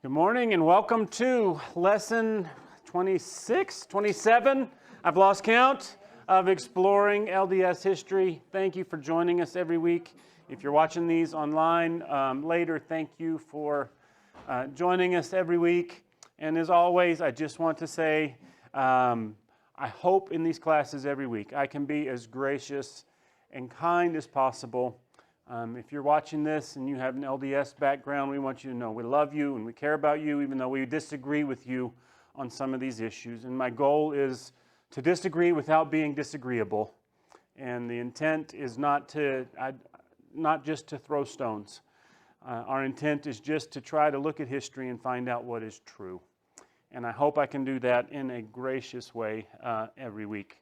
Good morning and welcome to lesson 26, 27, I've lost count, of exploring LDS history. Thank you for joining us every week. If you're watching these online later, thank you for joining us every week. And as always, I just want to say, I hope in these classes every week I can be as gracious and kind as possible. If you're watching this and you have an LDS background, we want you to know we love you and we care about you, even though we disagree with you on some of these issues. And my goal is to disagree without being disagreeable. And the intent is not just to throw stones. Our intent is just to try to look at history and find out what is true. And I hope I can do that in a gracious way every week.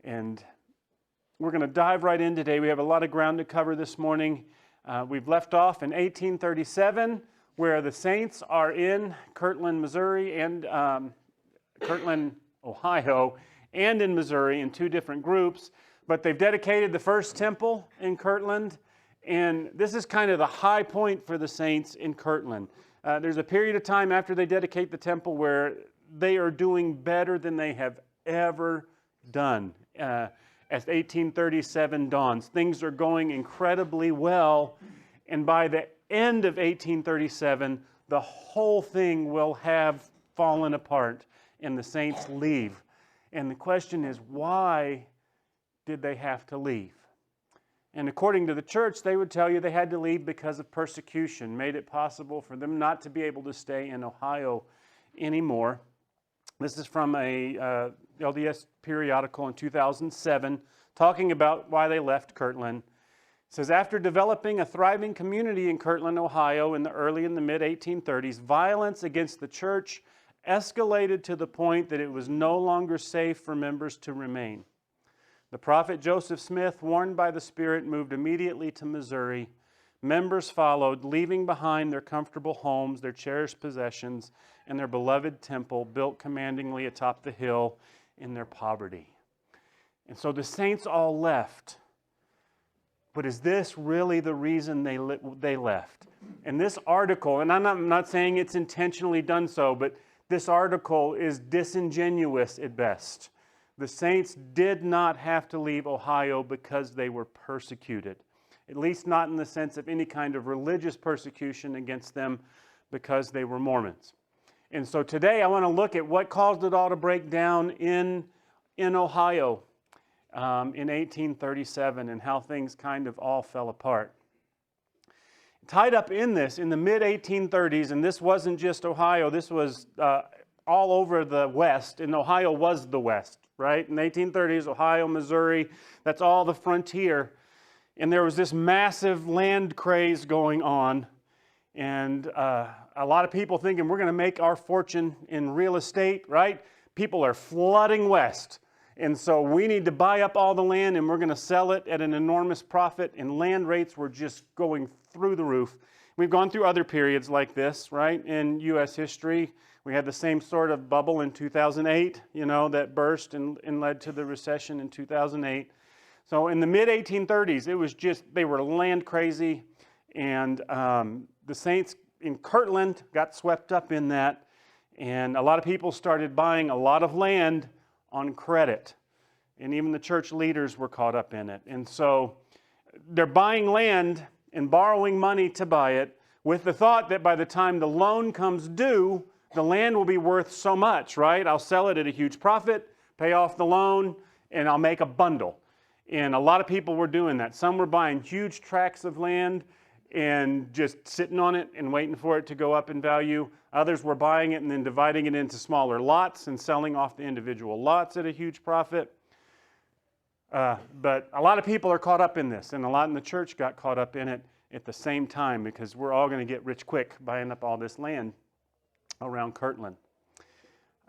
And we're going to dive right in today. We have a lot of ground to cover this morning. We've left off in 1837, where the saints are in Kirtland, Missouri, and Kirtland, Ohio, and in Missouri in two different groups. But they've dedicated the first temple in Kirtland, and this is kind of the high point for the saints in Kirtland. There's a period of time after they dedicate the temple where they are doing better than they have ever done. As 1837 dawns, things are going incredibly well, and by the end of 1837, the whole thing will have fallen apart, and the saints leave. And the question is, why did they have to leave? And according to the church, they would tell you they had to leave because of persecution, made it possible for them not to be able to stay in Ohio anymore. This is from a LDS periodical in 2007, talking about why they left Kirtland. It says, after developing a thriving community in Kirtland, Ohio in the early and the mid-1830s, violence against the church escalated to the point that it was no longer safe for members to remain. The prophet Joseph Smith, warned by the Spirit, moved immediately to Missouri. Members followed, leaving behind their comfortable homes, their cherished possessions, and their beloved temple built commandingly atop the hill in their poverty. And so the saints all left. But is this really the reason they left? And this article, and I'm not saying it's intentionally done so, but this article is disingenuous at best. The saints did not have to leave Ohio because they were persecuted. At least not in the sense of any kind of religious persecution against them because they were Mormons. And so today I want to look at what caused it all to break down in Ohio in 1837 and how things kind of all fell apart. Tied up in this, in the mid-1830s, and this wasn't just Ohio, this was all over the West, and Ohio was the West, right? In the 1830s, Ohio, Missouri, that's all the frontier. And there was this massive land craze going on. And a lot of people thinking we're going to make our fortune in real estate, right? People are flooding west. And so we need to buy up all the land and we're going to sell it at an enormous profit. And land rates were just going through the roof. We've gone through other periods like this, right? In U.S. history, we had the same sort of bubble in 2008, that burst and led to the recession in 2008. So in the mid-1830s, it was just, they were land crazy, and the saints in Kirtland got swept up in that, and a lot of people started buying a lot of land on credit, and even the church leaders were caught up in it. And so they're buying land and borrowing money to buy it with the thought that by the time the loan comes due, the land will be worth so much, right? I'll sell it at a huge profit, pay off the loan, and I'll make a bundle. And a lot of people were doing that. Some were buying huge tracts of land and just sitting on it and waiting for it to go up in value. Others were buying it and then dividing it into smaller lots and selling off the individual lots at a huge profit. But a lot of people are caught up in this, and a lot in the church got caught up in it at the same time because we're all going to get rich quick buying up all this land around Kirtland.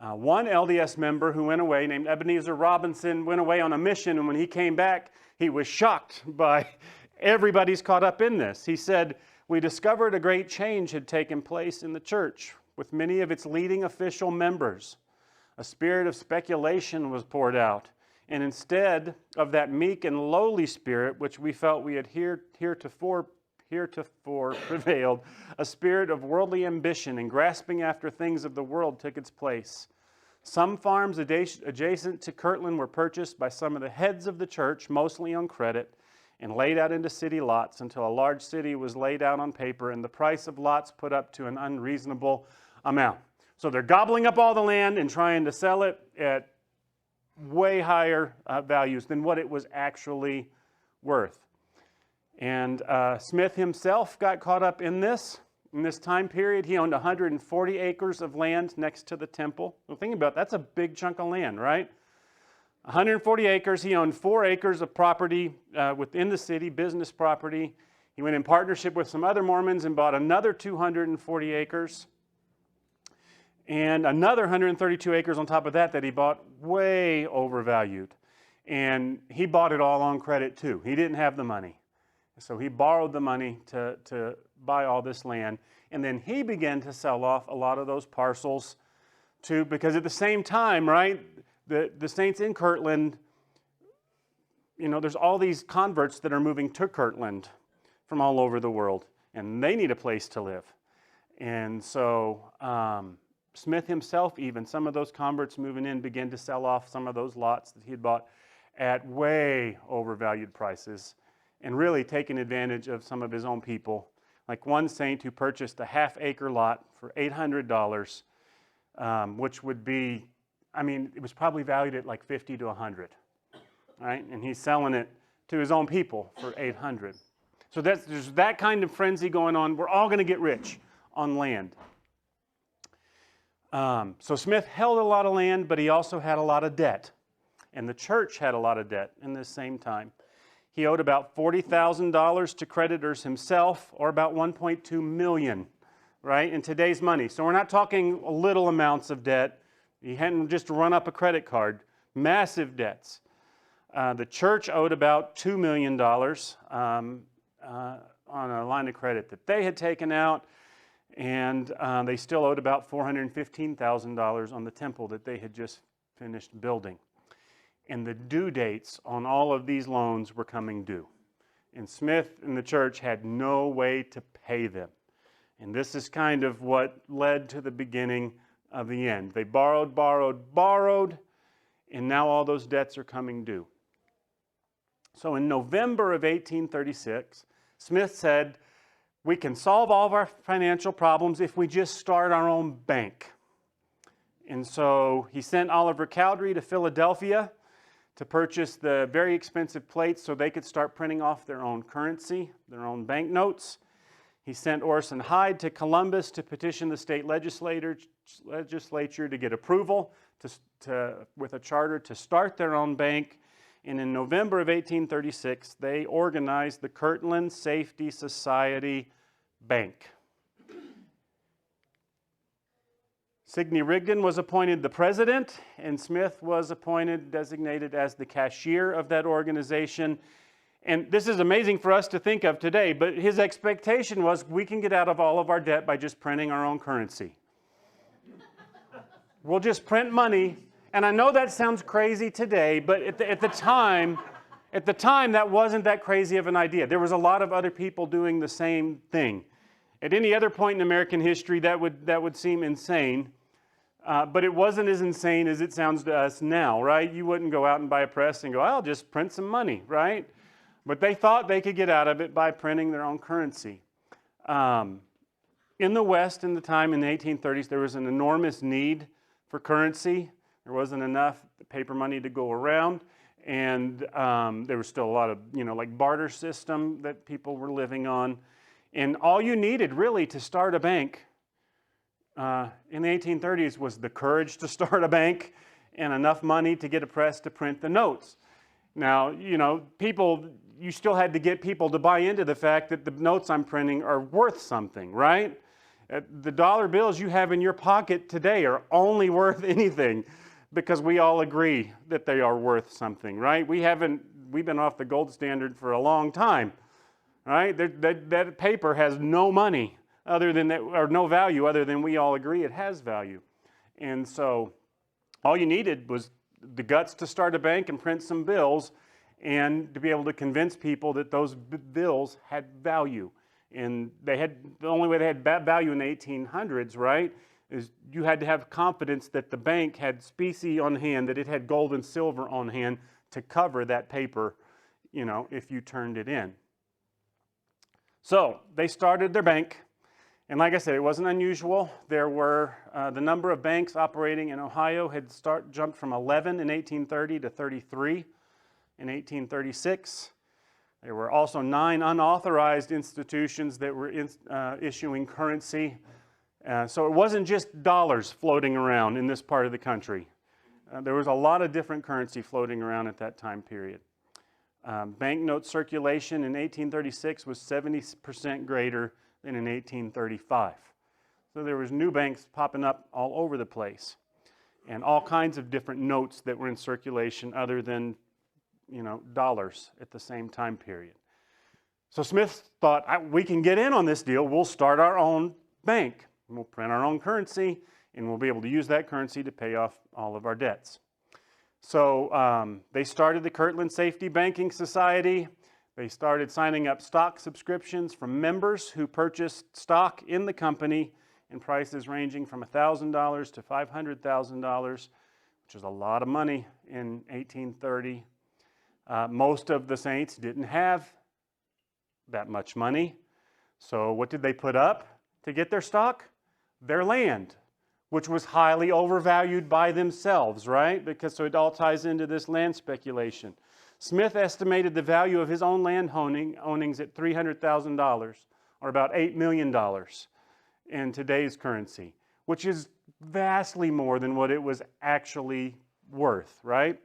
One LDS member who went away, named Ebenezer Robinson, went away on a mission, and when he came back, he was shocked by everybody's caught up in this. He said, "We discovered a great change had taken place in the church with many of its leading official members. A spirit of speculation was poured out, and instead of that meek and lowly spirit which we felt we had heretofore heretofore prevailed, a spirit of worldly ambition and grasping after things of the world took its place. Some farms adjacent to Kirtland were purchased by some of the heads of the church, mostly on credit, and laid out into city lots until a large city was laid out on paper and the price of lots put up to an unreasonable amount. So they're gobbling up all the land and trying to sell it at way higher values than what it was actually worth. And Smith himself got caught up in this time period. He owned 140 acres of land next to the temple. Well, think about it, that's a big chunk of land, right? 140 acres. He owned 4 acres of property within the city, business property. He went in partnership with some other Mormons and bought another 240 acres. And another 132 acres on top of that he bought way overvalued. And he bought it all on credit too. He didn't have the money. So he borrowed the money to buy all this land. And then he began to sell off a lot of those parcels too, because at the same time, right, the saints in Kirtland, there's all these converts that are moving to Kirtland from all over the world. And they need a place to live. And so Smith himself, even, some of those converts moving in began to sell off some of those lots that he had bought at way overvalued prices and really taking advantage of some of his own people. Like one saint who purchased a half-acre lot for $800, which would be, it was probably valued at like 50 to 100, right? And he's selling it to his own people for 800. So there's that kind of frenzy going on. We're all going to get rich on land. So Smith held a lot of land, but he also had a lot of debt. And the church had a lot of debt in this same time. He owed about $40,000 to creditors himself, or about $1.2 million, right, in today's money. So we're not talking little amounts of debt. He hadn't just run up a credit card. Massive debts. The church owed about $2 million on a line of credit that they had taken out. And they still owed about $415,000 on the temple that they had just finished building. And the due dates on all of these loans were coming due. And Smith and the church had no way to pay them. And this is kind of what led to the beginning of the end. They borrowed, and now all those debts are coming due. So in November of 1836, Smith said, we can solve all of our financial problems if we just start our own bank. And so he sent Oliver Cowdery to Philadelphia to purchase the very expensive plates so they could start printing off their own currency, their own banknotes. He sent Orson Hyde to Columbus to petition the state legislature to get approval with a charter to start their own bank. And in November of 1836, they organized the Kirtland Safety Society Bank. Sidney Rigdon was appointed the president, and Smith was designated as the cashier of that organization. And this is amazing for us to think of today, but his expectation was we can get out of all of our debt by just printing our own currency. We'll just print money. And I know that sounds crazy today, but at the time, that wasn't that crazy of an idea. There was a lot of other people doing the same thing. At any other point in American history, that would seem insane. But it wasn't as insane as it sounds to us now, right? You wouldn't go out and buy a press and go, I'll just print some money, right? But they thought they could get out of it by printing their own currency. In the West, in the time in the 1830s, there was an enormous need for currency. There wasn't enough paper money to go around, and there was still a lot of, like barter system that people were living on. And all you needed really to start a bank in the 1830s was the courage to start a bank and enough money to get a press to print the notes. Now, you still had to get people to buy into the fact that the notes I'm printing are worth something, right? The dollar bills you have in your pocket today are only worth anything because we all agree that they are worth something, right? We've been off the gold standard for a long time, right? That paper has no money other than that, or no value other than we all agree it has value. And so all you needed was the guts to start a bank and print some bills and to be able to convince people that those bills had value And the only way they had value in the 1800s, right, is you had to have confidence that the bank had specie on hand, that it had gold and silver on hand to cover that paper, if you turned it in. So they started their bank. And like I said, it wasn't unusual. There were, the number of banks operating in Ohio had jumped from 11 in 1830 to 33 in 1836. There were also 9 unauthorized institutions that were issuing currency. So it wasn't just dollars floating around in this part of the country. There was a lot of different currency floating around at that time period. Banknote circulation in 1836 was 70% greater than in 1835. So there was new banks popping up all over the place, and all kinds of different notes that were in circulation other than, dollars at the same time period. So Smith thought, we can get in on this deal. We'll start our own bank. We'll print our own currency, and we'll be able to use that currency to pay off all of our debts. So they started the Kirtland Safety Banking Society. They started signing up stock subscriptions from members who purchased stock in the company in prices ranging from $1,000 to $500,000, which is a lot of money in 1830. Most of the saints didn't have that much money. So what did they put up to get their stock? Their land, which was highly overvalued by themselves, right? So it all ties into this land speculation. Smith estimated the value of his own land ownings at $300,000, or about $8 million in today's currency, which is vastly more than what it was actually worth, right?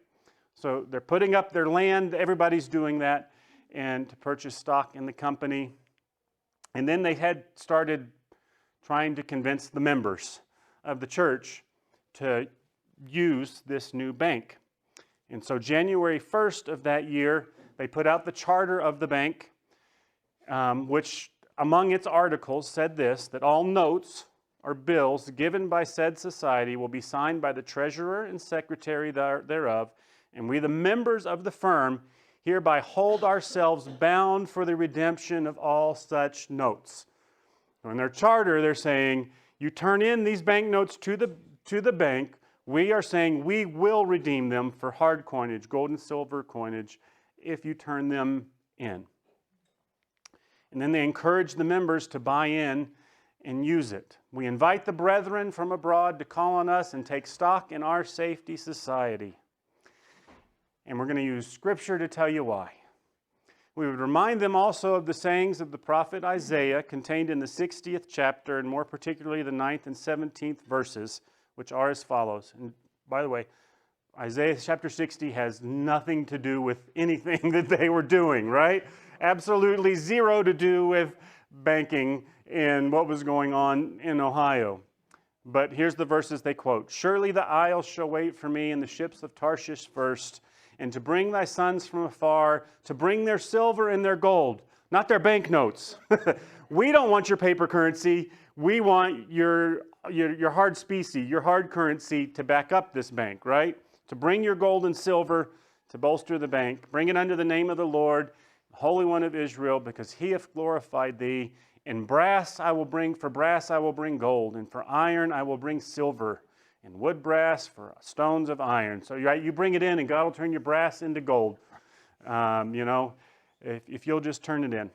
So they're putting up their land, everybody's doing that, and to purchase stock in the company. And then they had started trying to convince the members of the church to use this new bank. And so January 1st of that year, they put out the charter of the bank, which among its articles said this, that all notes or bills given by said society will be signed by the treasurer and secretary thereof, and we, the members of the firm, hereby hold ourselves bound for the redemption of all such notes. So in their charter, they're saying, you turn in these banknotes to the bank, we are saying we will redeem them for hard coinage, gold and silver coinage, if you turn them in. And then they encourage the members to buy in and use it. We invite the brethren from abroad to call on us and take stock in our safety society. And we're going to use Scripture to tell you why. We would remind them also of the sayings of the prophet Isaiah contained in the 60th chapter, and more particularly the 9th and 17th verses, which are as follows. And by the way, Isaiah chapter 60 has nothing to do with anything that they were doing, right? Absolutely zero to do with banking and what was going on in Ohio. But here's the verses they quote. Surely the isles shall wait for me, and the ships of Tarshish first, and to bring thy sons from afar, to bring their silver and their gold, not their banknotes. We don't want your paper currency. We want your hard specie, your hard currency to back up this bank, right? To bring your gold and silver to bolster the bank. Bring it under the name of the Lord, the Holy One of Israel, because he hath glorified thee. And brass I will bring, for brass I will bring gold, and for iron I will bring silver, and wood brass for stones of iron. So you bring it in, and God will turn your brass into gold. If you'll just turn it in.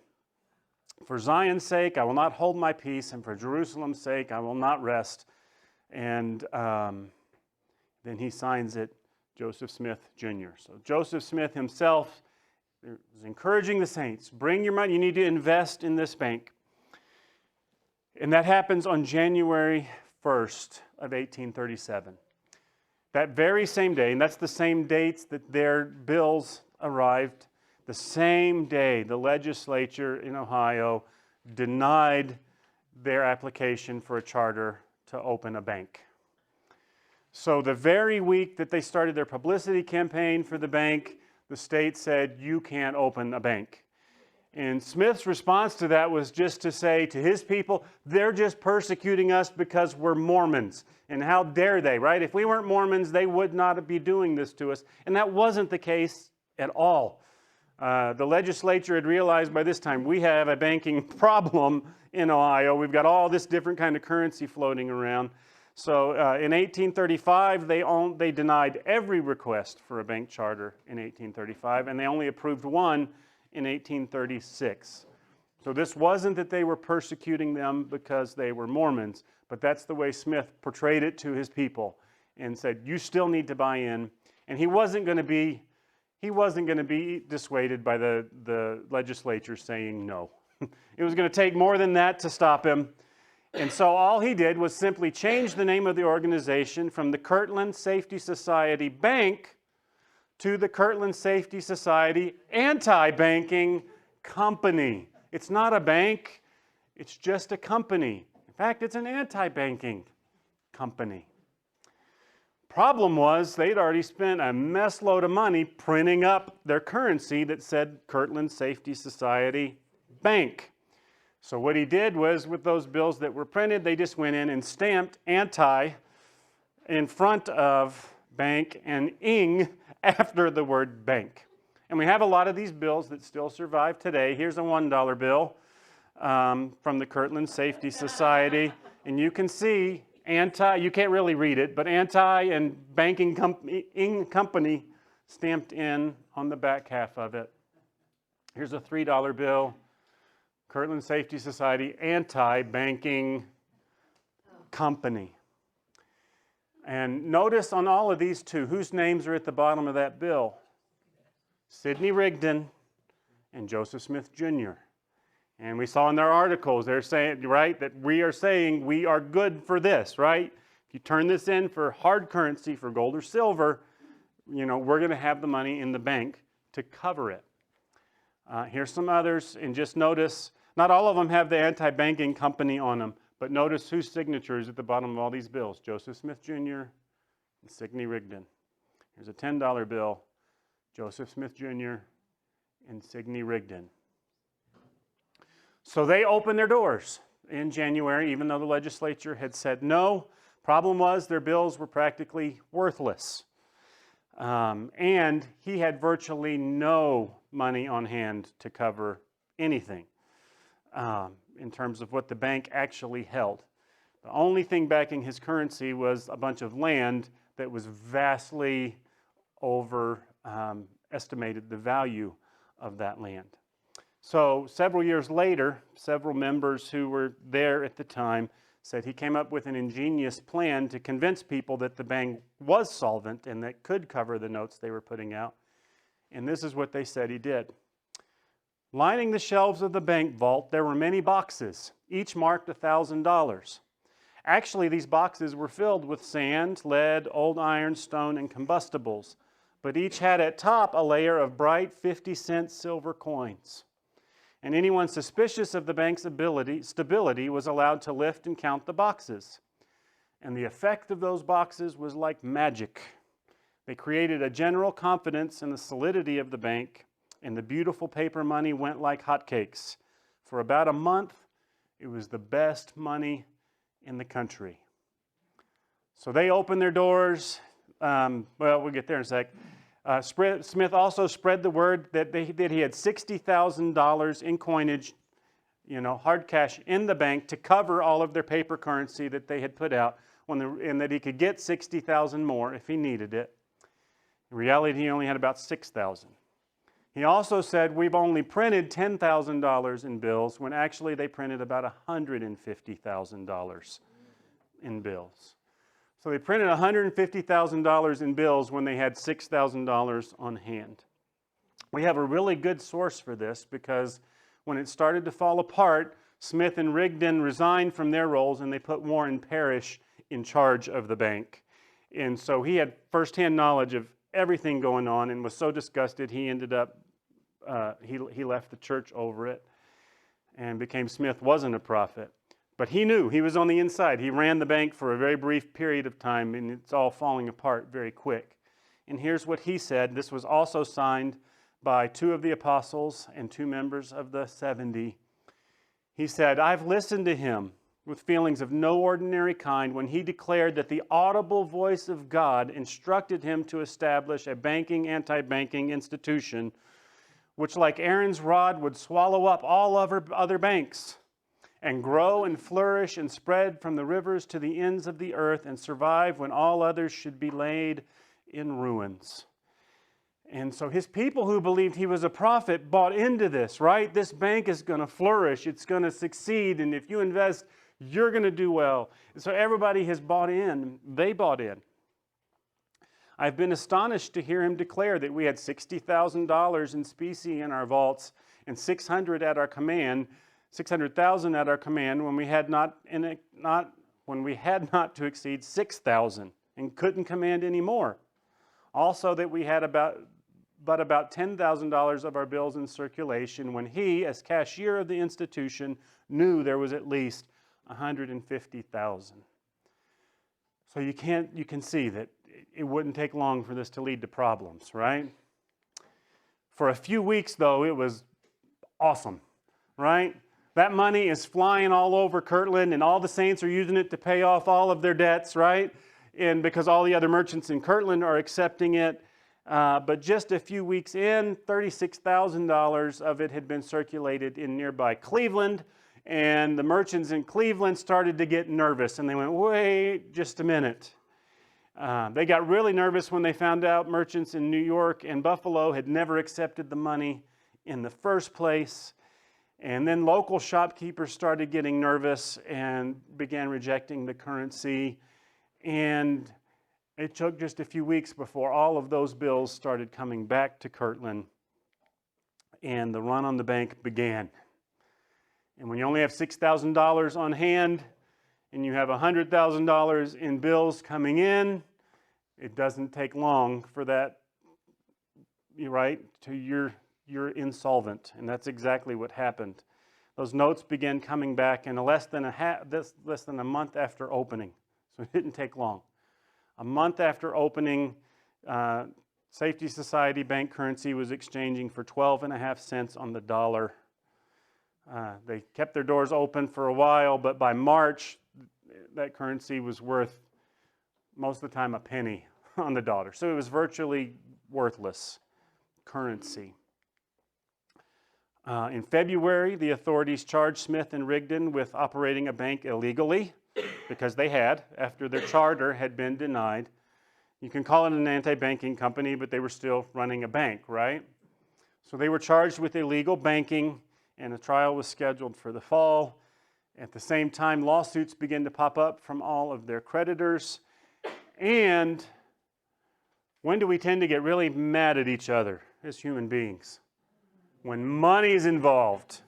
For Zion's sake, I will not hold my peace, and for Jerusalem's sake, I will not rest. And then he signs it, Joseph Smith, Jr. So Joseph Smith himself is encouraging the saints, bring your money, you need to invest in this bank. And that happens on January 1st of 1837. That very same day, and that's the same dates that their bills arrived, the same day the legislature in Ohio denied their application for a charter to open a bank. So the very week that they started their publicity campaign for the bank, the state said, you can't open a bank. And Smith's response to that was just to say to his people, they're just persecuting us because we're Mormons. And how dare they, right? If we weren't Mormons, they would not be doing this to us. And that wasn't the case at all. The legislature had realized by this time we have a banking problem in Ohio. We've got all this different kind of currency floating around. So in 1835, they denied every request for a bank charter in 1835, and they only approved one in 1836. So this wasn't that they were persecuting them because they were Mormons, but that's the way Smith portrayed it to his people and said, you still need to buy in. And he wasn't going to be dissuaded by the legislature saying no. It was going to take more than that to stop him. And so all he did was simply change the name of the organization from the Kirtland Safety Society Bank to the Kirtland Safety Society Anti-Banking Company. It's not a bank, it's just a company. In fact, it's an anti-banking company. Problem was, they'd already spent a mess load of money printing up their currency that said Kirtland Safety Society Bank. So what he did was, with those bills that were printed, they just went in and stamped anti in front of bank and ing after the word bank. And we have a lot of these bills that still survive today. Here's a $1 bill from the Kirtland Safety Society. And you can see anti, you can't really read it, but anti and banking company stamped in on the back half of it. Here's a $3 bill. Kirtland Safety Society Anti-Banking Company. And notice on all of these two, whose names are at the bottom of that bill? Sidney Rigdon and Joseph Smith Jr. And we saw in their articles, they're saying, right, that we are saying we are good for this, right? If you turn this in for hard currency, for gold or silver, you know, we're going to have the money in the bank to cover it. Here's some others, and just notice, not all of them have the anti-banking company on them, but notice whose signature is at the bottom of all these bills. Joseph Smith Jr. and Sidney Rigdon. Here's a $10 bill. Joseph Smith Jr. and Sidney Rigdon. So they opened their doors in January, even though the legislature had said no. Problem was, their bills were practically worthless. And he had virtually no money on hand to cover anything in terms of what the bank actually held. The only thing backing his currency was a bunch of land that was vastly estimated the value of that land. So several years later, several members who were there at the time said he came up with an ingenious plan to convince people that the bank was solvent and that could cover the notes they were putting out. And this is what they said he did. Lining the shelves of the bank vault, there were many boxes, each marked $1,000. Actually, these boxes were filled with sand, lead, old iron, stone, and combustibles, but each had at top a layer of bright 50-cent silver coins. And anyone suspicious of the bank's stability was allowed to lift and count the boxes. And the effect of those boxes was like magic. They created a general confidence in the solidity of the bank, and the beautiful paper money went like hotcakes. For about a month, it was the best money in the country. So they opened their doors. Well, we'll get there in a sec. Smith also spread the word that he had $60,000 in coinage, hard cash in the bank to cover all of their paper currency that they had put out, and that he could get $60,000 more if he needed it. In reality, he only had about $6,000. He also said, we've only printed $10,000 in bills, when actually they printed about $150,000 in bills. So they printed $150,000 in bills when they had $6,000 on hand. We have a really good source for this because when it started to fall apart, Smith and Rigdon resigned from their roles and they put Warren Parrish in charge of the bank. And so he had firsthand knowledge of everything going on and was so disgusted he ended up, he left the church over it and became Smith wasn't a prophet. But he knew, he was on the inside. He ran the bank for a very brief period of time, and it's all falling apart very quick. And here's what he said. This was also signed by 2 of the apostles and 2 members of the 70. He said, I've listened to him with feelings of no ordinary kind when he declared that the audible voice of God instructed him to establish a anti-banking institution which like Aaron's rod would swallow up all other banks, and grow and flourish and spread from the rivers to the ends of the earth, and survive when all others should be laid in ruins. And so his people who believed he was a prophet bought into this, right? This bank is going to flourish, it's going to succeed, and if you invest, you're going to do well. And so everybody has bought in. They bought in. I've been astonished to hear him declare that we had $60,000 in specie in our vaults and $600,000 at our command when we had not to exceed 6,000 and couldn't command any more. Also that we had about $10,000 of our bills in circulation when he, as cashier of the institution, knew there was at least 150,000. So you can see that it wouldn't take long for this to lead to problems, right? For a few weeks, though, it was awesome, right? That money is flying all over Kirtland, and all the saints are using it to pay off all of their debts, right? And because all the other merchants in Kirtland are accepting it. But just a few weeks in, $36,000 of it had been circulated in nearby Cleveland, and the merchants in Cleveland started to get nervous, and they went, wait just a minute. They got really nervous when they found out merchants in New York and Buffalo had never accepted the money in the first place. And then local shopkeepers started getting nervous and began rejecting the currency. And it took just a few weeks before all of those bills started coming back to Kirtland, and the run on the bank began. And when you only have $6,000 on hand and you have $100,000 in bills coming in, it doesn't take long for that, right, to you're insolvent. And that's exactly what happened. Those notes began coming back in less than a month after opening. So it didn't take long. A month after opening, Safety Society bank currency was exchanging for 12.5 cents on the dollar. They kept their doors open for a while, but by March, that currency was worth, most of the time, a penny on the dollar. So it was virtually worthless currency. In February, the authorities charged Smith and Rigdon with operating a bank illegally, because they had, after their charter had been denied. You can call it an anti-banking company, but they were still running a bank, right? So they were charged with illegal banking, and a trial was scheduled for the fall. At the same time, lawsuits began to pop up from all of their creditors. And when do we tend to get really mad at each other as human beings? When money is involved.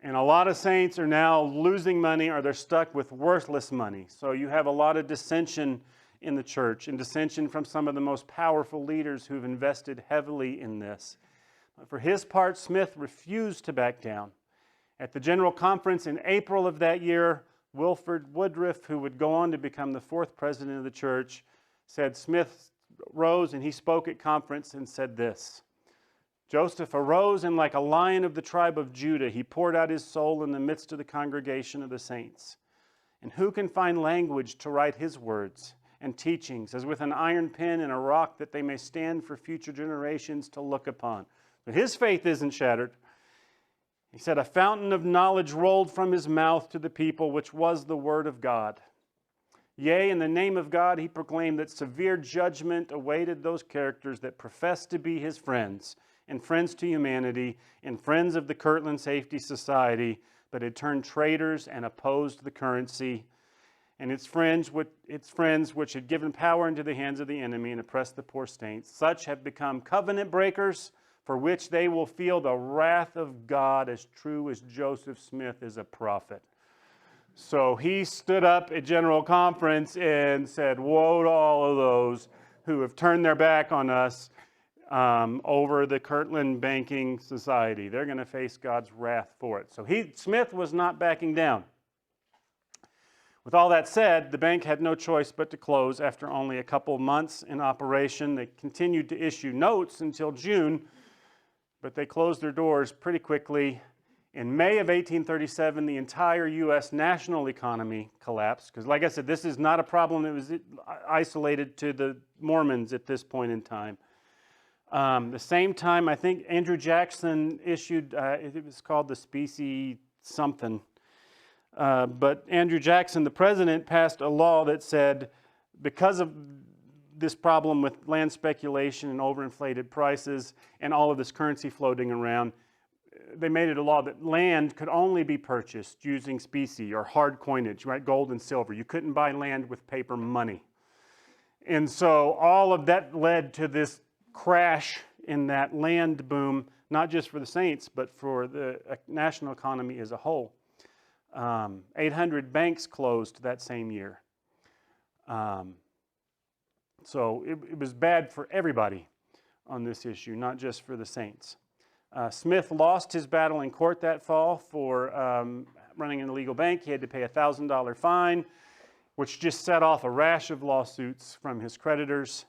And a lot of saints are now losing money, or they're stuck with worthless money. So you have a lot of dissension in the church, and dissension from some of the most powerful leaders who've invested heavily in this. For his part, Smith refused to back down. At the General Conference in April of that year, Wilford Woodruff, who would go on to become the 4th president of the church, said Smith rose and he spoke at conference and said this: Joseph arose, and like a lion of the tribe of Judah, he poured out his soul in the midst of the congregation of the saints. And who can find language to write his words and teachings, as with an iron pen and a rock, that they may stand for future generations to look upon? But his faith isn't shattered. He said, a fountain of knowledge rolled from his mouth to the people, which was the word of God. Yea, in the name of God, he proclaimed that severe judgment awaited those characters that professed to be his friends, and friends to humanity, and friends of the Kirtland Safety Society, but had turned traitors and opposed the currency, and its friends which had given power into the hands of the enemy and oppressed the poor saints. Such have become covenant breakers, for which they will feel the wrath of God, as true as Joseph Smith is a prophet. So he stood up at General Conference and said, woe to all of those who have turned their back on us over the Kirtland Banking Society. They're going to face God's wrath for it. So Smith was not backing down. With all that said, the bank had no choice but to close after only a couple months in operation. They continued to issue notes until June, but they closed their doors pretty quickly. In May of 1837, the entire U.S. national economy collapsed, because like I said, this is not a problem that was isolated to the Mormons at this point in time. The same time, I think Andrew Jackson issued, it was called the specie something. But Andrew Jackson, the president, passed a law that said because of this problem with land speculation and overinflated prices and all of this currency floating around, they made it a law that land could only be purchased using specie or hard coinage, right? Gold and silver. You couldn't buy land with paper money. And so all of that led to this crash in that land boom, not just for the saints, but for the national economy as a whole. 800 banks closed that same year. So it was bad for everybody on this issue, not just for the saints. Smith lost his battle in court that fall for running an illegal bank. He had to pay a $1,000 fine, which just set off a rash of lawsuits from his creditors.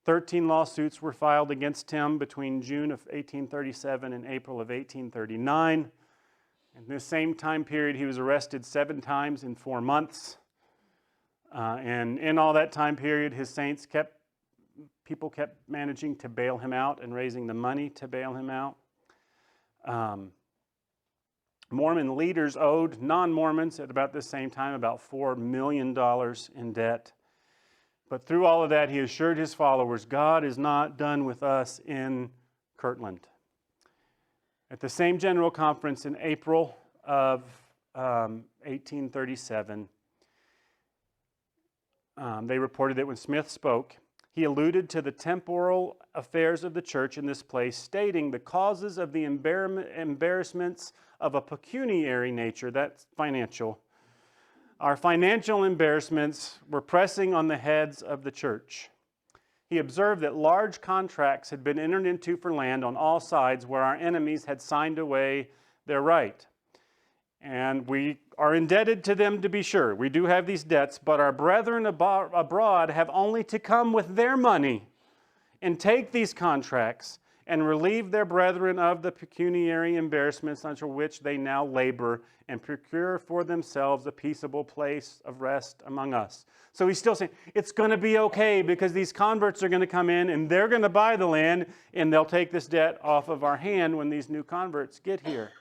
13 lawsuits were filed against him between June of 1837 and April of 1839. In this same time period, he was arrested 7 times in 4 months. And in all that time period, his saints people kept managing to bail him out and raising the money to bail him out. Mormon leaders owed non-Mormons at about the same time about $4 million in debt. But through all of that, he assured his followers, God is not done with us in Kirtland. At the same general conference in April of 1837, they reported that when Smith spoke, he alluded to the temporal affairs of the church in this place, stating the causes of the embarrassments of a pecuniary nature, that's financial. Our financial embarrassments were pressing on the heads of the church. He observed that large contracts had been entered into for land on all sides where our enemies had signed away their right. And we are indebted to them, to be sure. We do have these debts, but our brethren abroad have only to come with their money and take these contracts and relieve their brethren of the pecuniary embarrassments under which they now labor and procure for themselves a peaceable place of rest among us. So he's still saying, it's going to be okay because these converts are going to come in and they're going to buy the land and they'll take this debt off of our hand when these new converts get here.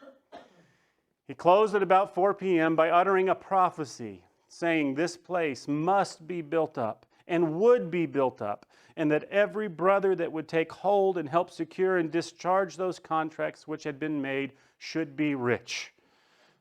He closed at about 4 p.m. by uttering a prophecy, saying this place must be built up and would be built up, and that every brother that would take hold and help secure and discharge those contracts which had been made should be rich.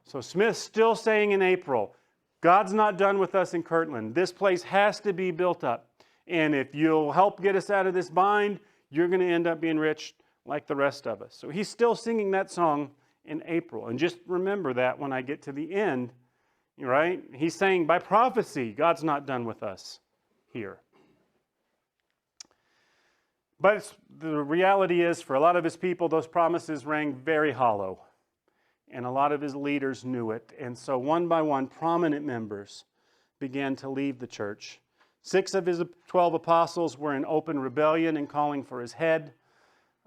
So Smith's still saying in April, God's not done with us in Kirtland. This place has to be built up. And if you'll help get us out of this bind, you're going to end up being rich like the rest of us. So he's still singing that song in April. And just remember that when I get to the end, right? He's saying by prophecy, God's not done with us here. But the reality is, for a lot of his people, those promises rang very hollow. And a lot of his leaders knew it. And so one by one, prominent members began to leave the church. 6 of his 12 apostles were in open rebellion and calling for his head.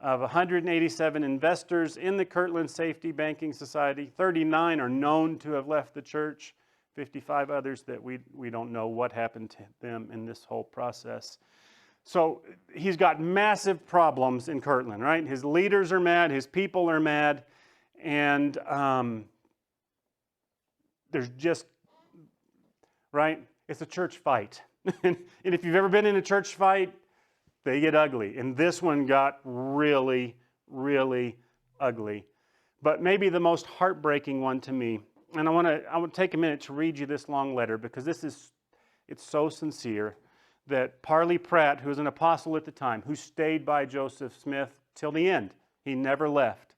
Of 187 investors in the Kirtland Safety Banking Society, 39 are known to have left the church. 55 others that we don't know what happened to them in this whole process. So he's got massive problems in Kirtland, right? His leaders are mad, his people are mad, and there's just, right? It's a church fight. And if you've ever been in a church fight, they get ugly. And this one got really, really ugly. But maybe the most heartbreaking one to me, and I want to take a minute to read you this long letter because it's so sincere, that Parley Pratt, who was an apostle at the time, who stayed by Joseph Smith till the end, he never left,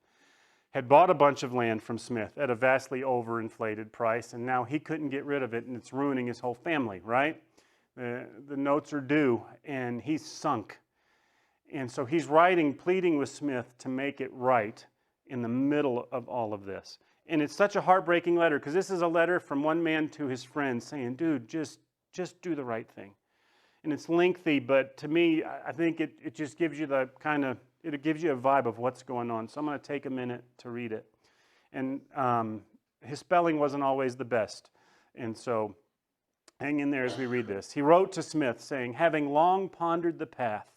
had bought a bunch of land from Smith at a vastly overinflated price, and now he couldn't get rid of it, and it's ruining his whole family, right? The notes are due, and he's sunk. And so he's writing, pleading with Smith to make it right in the middle of all of this. And it's such a heartbreaking letter, because this is a letter from one man to his friend saying, dude, just do the right thing. And it's lengthy, but to me, I think it just gives you it gives you a vibe of what's going on. So I'm going to take a minute to read it. And his spelling wasn't always the best. And so hang in there as we read this. He wrote to Smith saying, having long pondered the path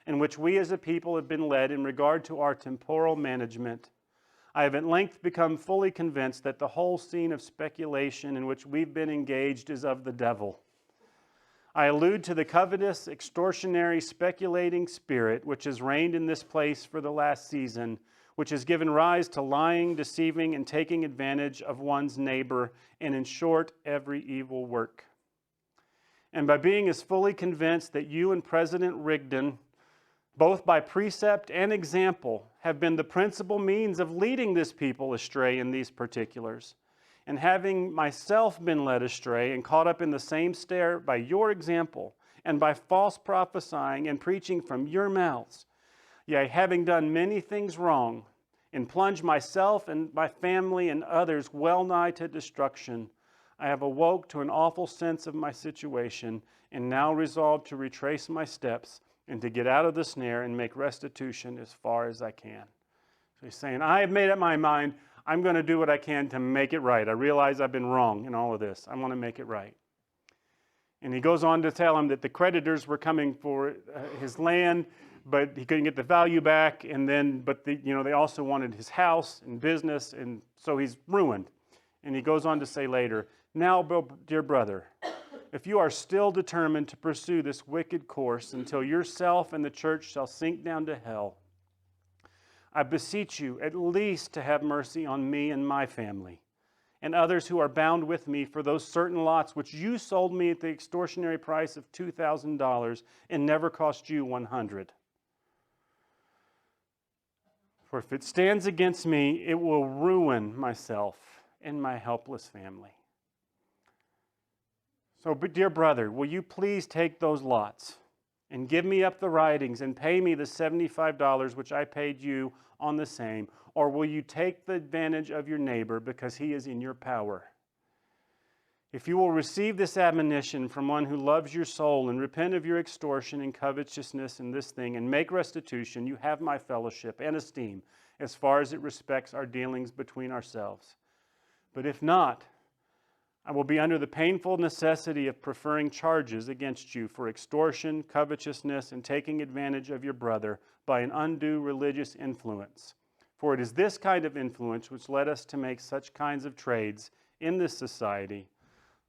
in which we as a people have been led in regard to our temporal management, I have at length become fully convinced that the whole scene of speculation in which we've been engaged is of the devil. I allude to the covetous, extortionary, speculating spirit which has reigned in this place for the last season, which has given rise to lying, deceiving, and taking advantage of one's neighbor, and in short, every evil work. And by being as fully convinced that you and President Rigdon, both by precept and example, have been the principal means of leading this people astray in these particulars, and having myself been led astray and caught up in the same snare by your example, and by false prophesying and preaching from your mouths, yea, having done many things wrong, and plunged myself and my family and others well nigh to destruction, I have awoke to an awful sense of my situation, and now resolved to retrace my steps and to get out of the snare and make restitution as far as I can. So he's saying, I have made up my mind. I'm going to do what I can to make it right. I realize I've been wrong in all of this. I want to make it right. And he goes on to tell him that the creditors were coming for his land, but he couldn't get the value back. And then, they also wanted his house and business, and so he's ruined. And he goes on to say later, now, dear brother, if you are still determined to pursue this wicked course until yourself and the church shall sink down to hell, I beseech you at least to have mercy on me and my family, and others who are bound with me for those certain lots which you sold me at the extortionary price of $2,000 and never cost you $100. For if it stands against me, it will ruin myself and my helpless family. So, dear brother, will you please take those lots and give me up the writings and pay me the $75 which I paid you on the same? Or will you take the advantage of your neighbor because he is in your power? If you will receive this admonition from one who loves your soul and repent of your extortion and covetousness in this thing and make restitution, you have my fellowship and esteem as far as it respects our dealings between ourselves. But if not, I will be under the painful necessity of preferring charges against you for extortion, covetousness, and taking advantage of your brother by an undue religious influence. For it is this kind of influence which led us to make such kinds of trades in this society,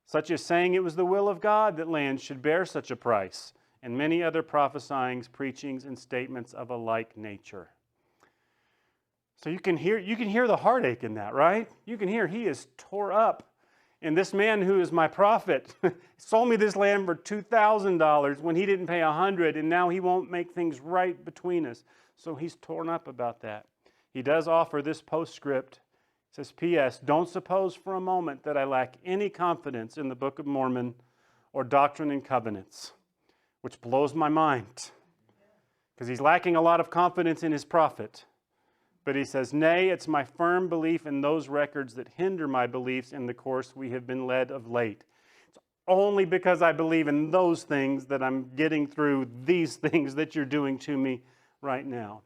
such as saying it was the will of God that land should bear such a price, and many other prophesyings, preachings, and statements of a like nature. So you can hear the heartache in that, right? You can hear he is tore up. And this man who is my prophet sold me this land for $2,000 when he didn't pay $100, and now he won't make things right between us. So he's torn up about that. He does offer this postscript. It says, P.S. Don't suppose for a moment that I lack any confidence in the Book of Mormon or Doctrine and Covenants, which blows my mind, because he's lacking a lot of confidence in his prophet. But he says, nay, it's my firm belief in those records that hinder my beliefs in the course we have been led of late. It's only because I believe in those things that I'm getting through these things that you're doing to me right now.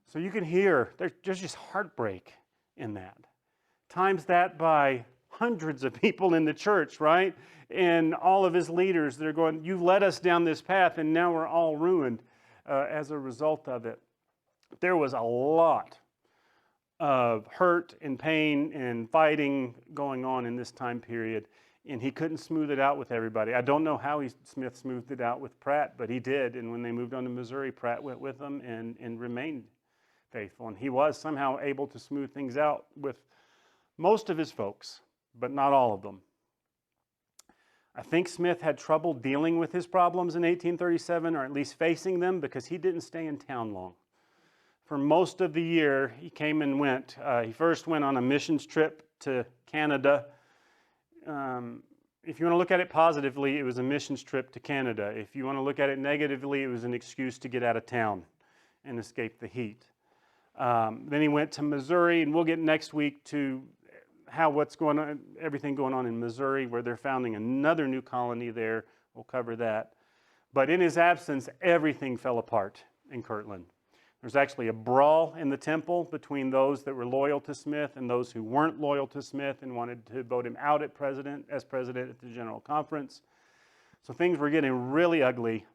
So you can hear, there's just heartbreak in that. Times that by hundreds of people in the church, right? And all of his leaders, they're going, you led us down this path and now we're all ruined as a result of it. There was a lot of hurt and pain and fighting going on in this time period, and he couldn't smooth it out with everybody. I don't know how Smith smoothed it out with Pratt, but he did, and when they moved on to Missouri, Pratt went with them and remained faithful, and he was somehow able to smooth things out with most of his folks, but not all of them. I think Smith had trouble dealing with his problems in 1837, or at least facing them, because he didn't stay in town long. For most of the year, he came and went. He first went on a missions trip to Canada. If you want to look at it positively, it was a missions trip to Canada. If you want to look at it negatively, it was an excuse to get out of town and escape the heat. Then he went to Missouri, and we'll get next week to what's going on, everything going on in Missouri, where they're founding another new colony there. We'll cover that. But in his absence, everything fell apart in Kirtland. There's actually a brawl in the temple between those that were loyal to Smith and those who weren't loyal to Smith and wanted to vote him out as president at the General Conference. So things were getting really ugly.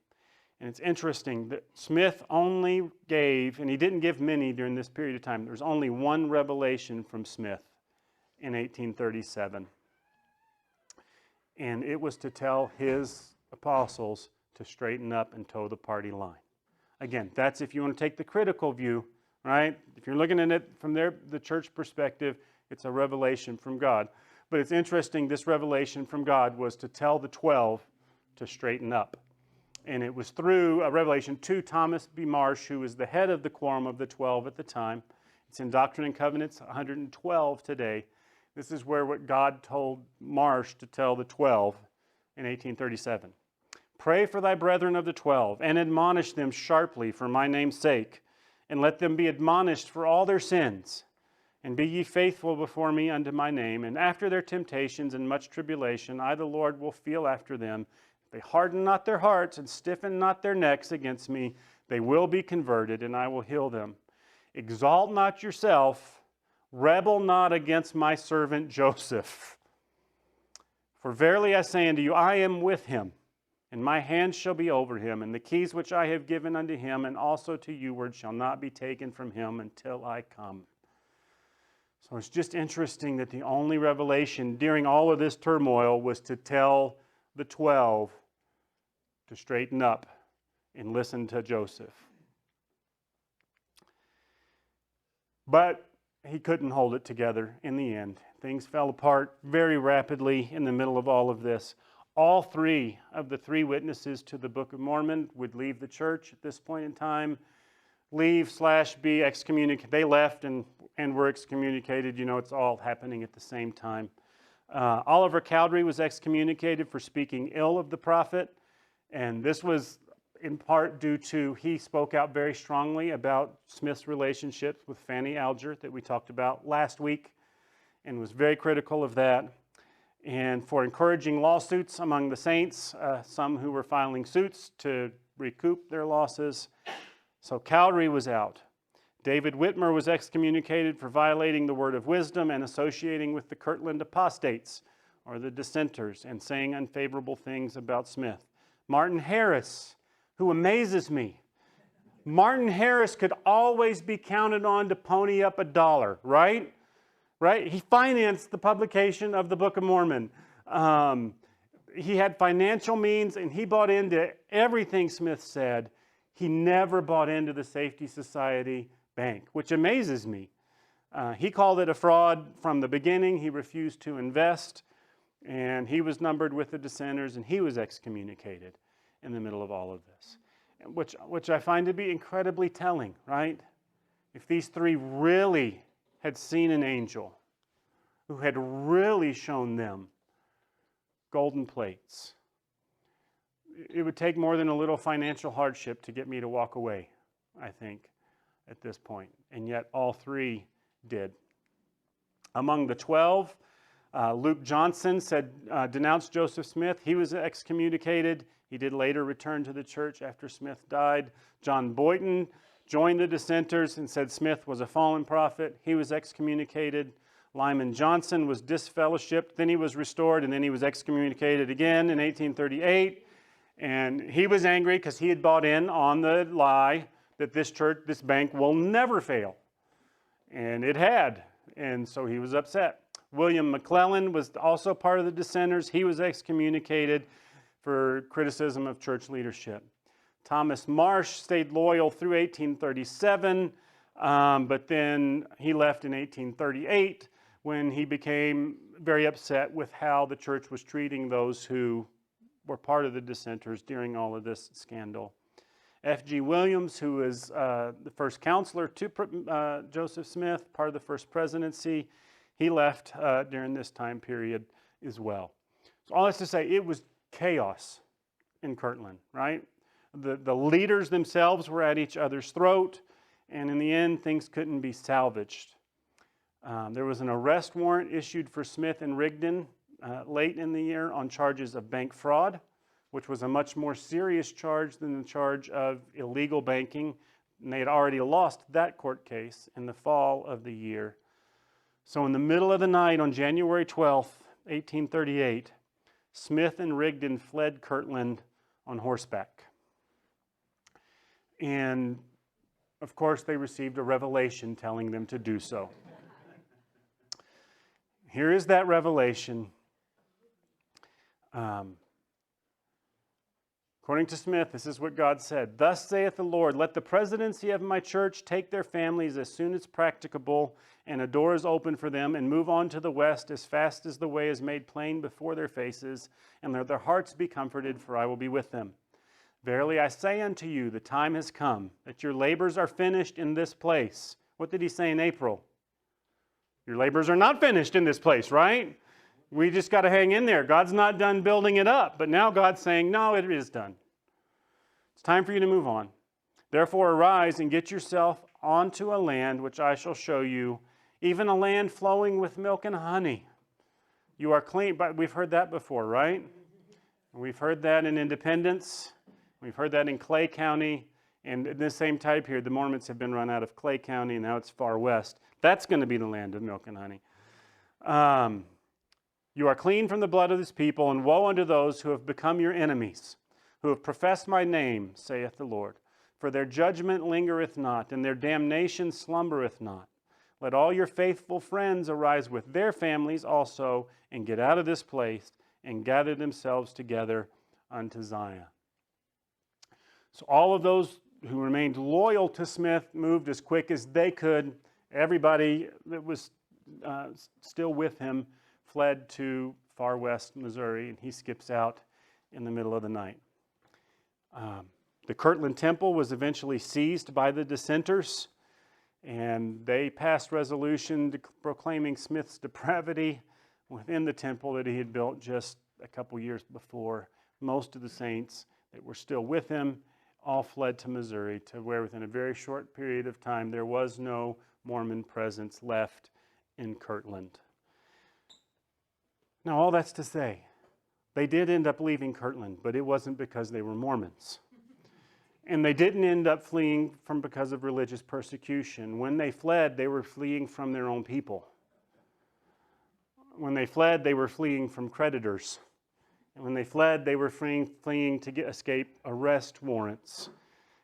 And it's interesting that Smith only gave, and he didn't give many during this period of time, there was only one revelation from Smith in 1837. And it was to tell his apostles to straighten up and toe the party line. Again, that's if you want to take the critical view, right? If you're looking at it from the church perspective, it's a revelation from God. But it's interesting, this revelation from God was to tell the 12 to straighten up. And it was through a revelation to Thomas B. Marsh, who was the head of the quorum of the 12 at the time. It's in Doctrine and Covenants 112 today. This is where what God told Marsh to tell the 12 in 1837. Pray for thy brethren of the 12, and admonish them sharply for my name's sake, and let them be admonished for all their sins. And be ye faithful before me unto my name, and after their temptations and much tribulation, I the Lord will feel after them. If they harden not their hearts and stiffen not their necks against me, they will be converted, and I will heal them. Exalt not yourself, rebel not against my servant Joseph. For verily I say unto you, I am with him, and my hand shall be over him, and the keys which I have given unto him, and also to you word, shall not be taken from him until I come. So it's just interesting that the only revelation during all of this turmoil was to tell the 12 to straighten up and listen to Joseph. But he couldn't hold it together in the end. Things fell apart very rapidly in the middle of all of this. All three of the three witnesses to the Book of Mormon would leave the church at this point in time. Be excommunicated. They left and were excommunicated. You know, it's all happening at the same time. Oliver Cowdery was excommunicated for speaking ill of the prophet, and this was in part due to he spoke out very strongly about Smith's relationships with Fanny Alger that we talked about last week, and was very critical of that, and for encouraging lawsuits among the saints, some who were filing suits to recoup their losses. So Cowdery was out. David Whitmer was excommunicated for violating the word of wisdom and associating with the Kirtland apostates, or the dissenters, and saying unfavorable things about Smith. Martin Harris, who amazes me. Martin Harris could always be counted on to pony up $1, right? Right? He financed the publication of the Book of Mormon. He had financial means, and he bought into everything Smith said. He never bought into the Safety Society Bank, which amazes me. He called it a fraud from the beginning. He refused to invest, and he was numbered with the dissenters, and he was excommunicated in the middle of all of this, which I find to be incredibly telling, right? If these three really had seen an angel who had really shown them golden plates, it would take more than a little financial hardship to get me to walk away, I think, at this point. And yet all three did. Among the 12, Luke Johnson denounced Joseph Smith. He was excommunicated. He did later return to the church after Smith died. John Boynton joined the dissenters and said Smith was a fallen prophet. He was excommunicated. Lyman Johnson was disfellowshipped. Then he was restored, and then he was excommunicated again in 1838. And he was angry because he had bought in on the lie that this church, this bank will never fail. And it had. And so he was upset. William McClellan was also part of the dissenters. He was excommunicated for criticism of church leadership. Thomas Marsh stayed loyal through 1837, but then he left in 1838 when he became very upset with how the church was treating those who were part of the dissenters during all of this scandal. F.G. Williams, who was the first counselor to Joseph Smith, part of the first presidency, he left during this time period as well. So all that's to say, it was chaos in Kirtland, right? The leaders themselves were at each other's throat, and in the end, things couldn't be salvaged. There was an arrest warrant issued for Smith and Rigdon late in the year on charges of bank fraud, which was a much more serious charge than the charge of illegal banking. And they had already lost that court case in the fall of the year. So in the middle of the night on January 12th, 1838, Smith and Rigdon fled Kirtland on horseback. And of course, they received a revelation telling them to do so. Here is that revelation. According to Smith, this is what God said. Thus saith the Lord, let the presidency of my church take their families as soon as practicable, and a door is open for them, and move on to the west as fast as the way is made plain before their faces, and let their hearts be comforted, for I will be with them. Verily I say unto you, the time has come, that your labors are finished in this place. What did he say in April? Your labors are not finished in this place, right? We just got to hang in there. God's not done building it up. But now God's saying, no, it is done. It's time for you to move on. Therefore arise and get yourself onto a land which I shall show you, even a land flowing with milk and honey. You are clean. But we've heard that before, right? We've heard that in Independence. We've heard that in Clay County. And this same type here, the Mormons have been run out of Clay County, and now it's far west. That's going to be the land of milk and honey. You are clean from the blood of this people, and woe unto those who have become your enemies, who have professed my name, saith the Lord. For their judgment lingereth not, and their damnation slumbereth not. Let all your faithful friends arise with their families also, and get out of this place, and gather themselves together unto Zion. So all of those who remained loyal to Smith moved as quick as they could. Everybody that was still with him fled to far west Missouri, and he skips out in the middle of the night. The Kirtland Temple was eventually seized by the dissenters, and they passed resolution proclaiming Smith's depravity within the temple that he had built just a couple years before. Most of the saints that were still with him all fled to Missouri, to where within a very short period of time there was no Mormon presence left in Kirtland. Now, all that's to say, they did end up leaving Kirtland, but it wasn't because they were Mormons. And they didn't end up fleeing because of religious persecution. When they fled, they were fleeing from their own people. When they fled, they were fleeing from creditors. And when they fled, they were fleeing to escape arrest warrants.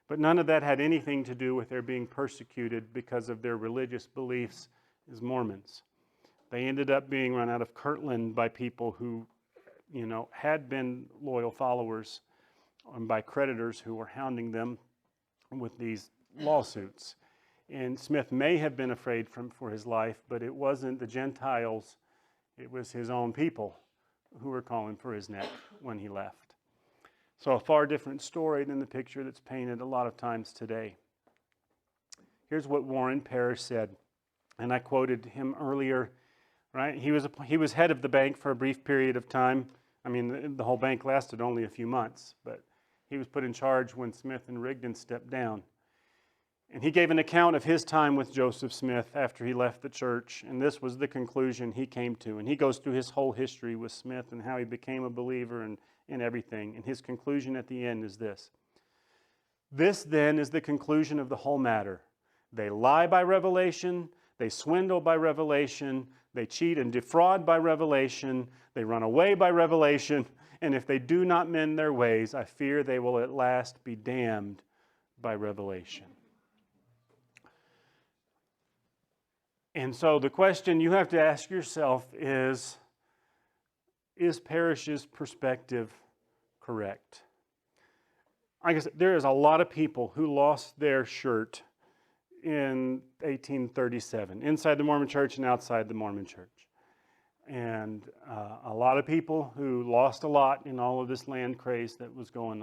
But none of that had anything to do with their being persecuted because of their religious beliefs as Mormons. They ended up being run out of Kirtland by people who, had been loyal followers, and by creditors who were hounding them with these lawsuits. And Smith may have been afraid for his life, but it wasn't the Gentiles, it was his own people who were calling for his neck when he left. So a far different story than the picture that's painted a lot of times today. Here's what Warren Parrish said, and I quoted him earlier. Right? He was head of the bank for a brief period of time. I mean, the whole bank lasted only a few months, but he was put in charge when Smith and Rigdon stepped down. And he gave an account of his time with Joseph Smith after he left the church, and this was the conclusion he came to. And he goes through his whole history with Smith and how he became a believer and everything. And his conclusion at the end is this. This then is the conclusion of the whole matter. They lie by revelation, they swindle by revelation, they cheat and defraud by revelation, they run away by revelation, and if they do not mend their ways, I fear they will at last be damned by revelation. And so the question you have to ask yourself is Parrish's perspective correct? Like I said, there is a lot of people who lost their shirt in 1837, inside the Mormon Church and outside the Mormon Church. And a lot of people who lost a lot in all of this land craze that was going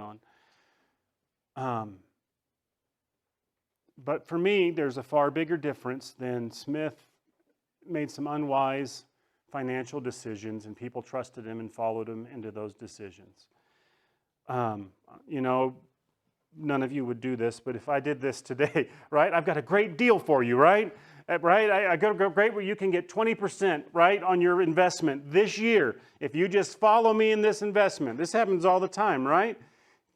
on. But for me, there's a far bigger difference than Smith made some unwise financial decisions and people trusted him and followed him into those decisions. None of you would do this, but if I did this today, right, I've got a great deal for you, right? Right? I got a great where you can get 20%, right, on your investment this year if you just follow me in this investment. This happens all the time, right?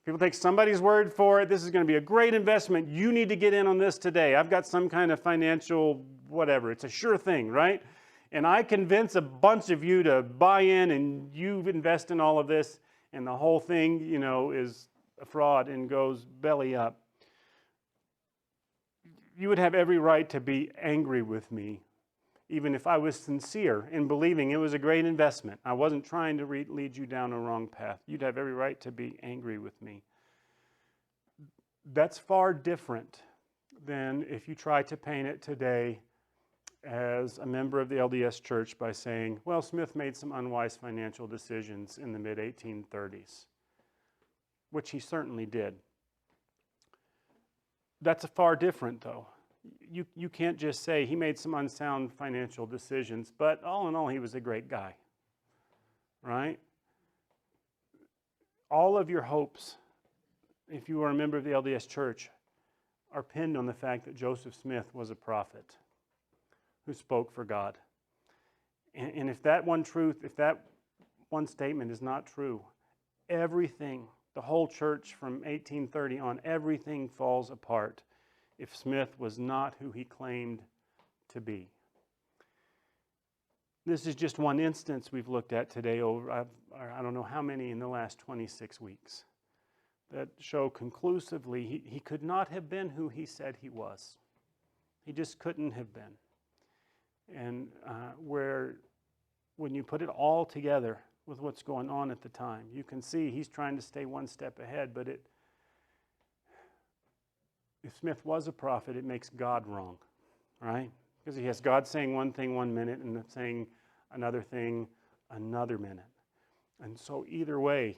People take somebody's word for it. This is going to be a great investment. You need to get in on this today. I've got some kind of financial whatever. It's a sure thing, right? And I convince a bunch of you to buy in and you invest in all of this, and the whole thing, is a fraud and goes belly up. you would have every right to be angry with me, even if I was sincere in believing it was a great investment. I wasn't trying to lead you down a wrong path. You'd have every right to be angry with me. That's far different than if you try to paint it today as a member of the LDS Church by saying, well, Smith made some unwise financial decisions in the mid-1830s, which he certainly did. That's far different, though. You can't just say he made some unsound financial decisions, but all in all, he was a great guy, right? All of your hopes, if you are a member of the LDS Church, are pinned on the fact that Joseph Smith was a prophet who spoke for God. And if that one truth, if that one statement is not true, everything, the whole church from 1830 on, everything falls apart if Smith was not who he claimed to be. This is just one instance we've looked at today over, I don't know how many in the last 26 weeks, that show conclusively he could not have been who he said he was. He just couldn't have been. And when you put it all together with what's going on at the time, you can see he's trying to stay one step ahead, but if Smith was a prophet, it makes God wrong, right? Because he has God saying one thing 1 minute and saying another thing another minute. And so either way,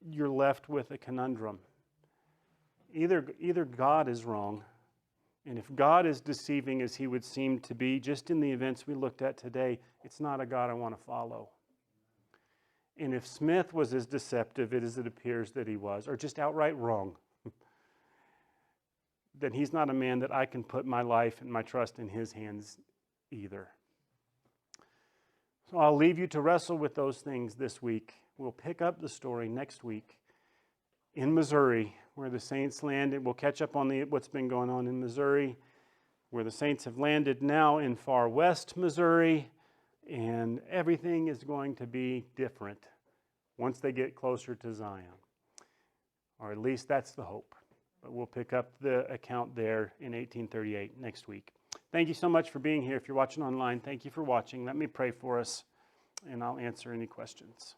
you're left with a conundrum. Either God is wrong, and if God is deceiving as he would seem to be, just in the events we looked at today, it's not a God I want to follow. And if Smith was as deceptive as it appears that he was, or just outright wrong, then he's not a man that I can put my life and my trust in his hands either. So I'll leave you to wrestle with those things this week. We'll pick up the story next week in Missouri, where the saints landed. We'll catch up on what's been going on in Missouri, where the saints have landed now in far west Missouri, and everything is going to be different once they get closer to Zion. Or at least that's the hope. But we'll pick up the account there in 1838 next week. Thank you so much for being here. If you're watching online, thank you for watching. Let me pray for us, and I'll answer any questions.